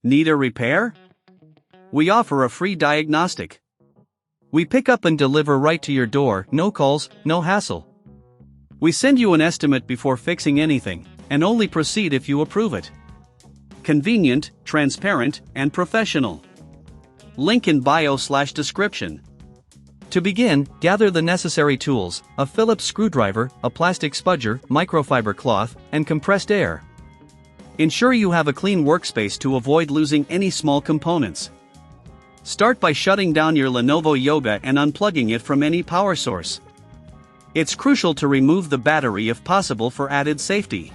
Need a repair? We offer a free diagnostic. We pick up and deliver right to your door, no calls, no hassle. We send you an estimate before fixing anything, and only proceed if you approve it. Convenient, transparent, and professional. Link in bio/description. To begin, gather the necessary tools: a Phillips screwdriver, a plastic spudger, microfiber cloth, and compressed air. Ensure you have a clean workspace to avoid losing any small components. Start by shutting down your Lenovo Yoga and unplugging it from any power source. It's crucial to remove the battery if possible for added safety.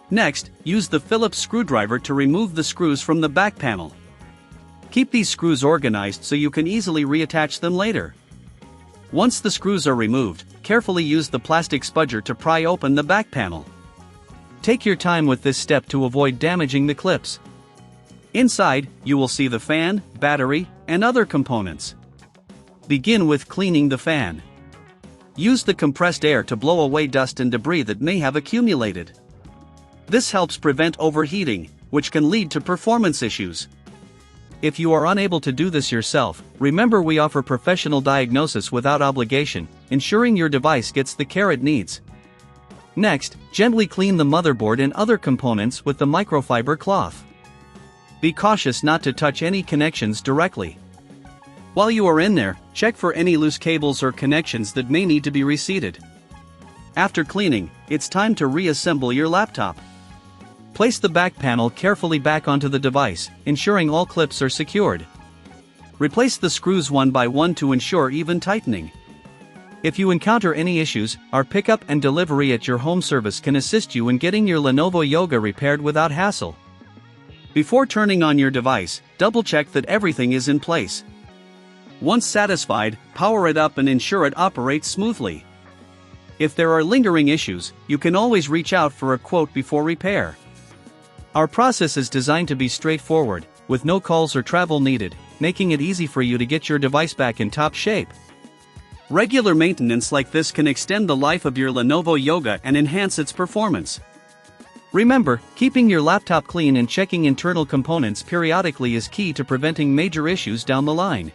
Next, use the Phillips screwdriver to remove the screws from the back panel. Keep these screws organized so you can easily reattach them later. Once the screws are removed, carefully use the plastic spudger to pry open the back panel. Take your time with this step to avoid damaging the clips. Inside, you will see the fan, battery, and other components. Begin with cleaning the fan. Use the compressed air to blow away dust and debris that may have accumulated. This helps prevent overheating, which can lead to performance issues. If you are unable to do this yourself, remember we offer professional diagnosis without obligation, ensuring your device gets the care it needs. Next, gently clean the motherboard and other components with the microfiber cloth. Be cautious not to touch any connections directly. While you are in there, check for any loose cables or connections that may need to be reseated. After cleaning, it's time to reassemble your laptop. Place the back panel carefully back onto the device, ensuring all clips are secured. Replace the screws one by one to ensure even tightening. If you encounter any issues, our pickup and delivery at your home service can assist you in getting your Lenovo Yoga repaired without hassle. Before turning on your device, double-check that everything is in place. Once satisfied, power it up and ensure it operates smoothly. If there are lingering issues, you can always reach out for a quote before repair. Our process is designed to be straightforward, with no calls or travel needed, making it easy for you to get your device back in top shape. Regular maintenance like this can extend the life of your Lenovo Yoga and enhance its performance. Remember, keeping your laptop clean and checking internal components periodically is key to preventing major issues down the line.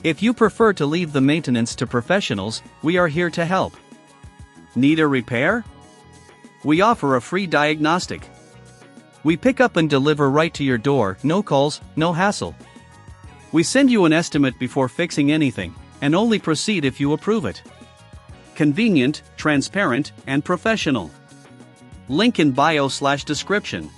If you prefer to leave the maintenance to professionals, we are here to help. Need a repair? We offer a free diagnostic. We pick up and deliver right to your door, no calls, no hassle. We send you an estimate before fixing anything, and only proceed if you approve it. Convenient, transparent, and professional. Link in bio/description.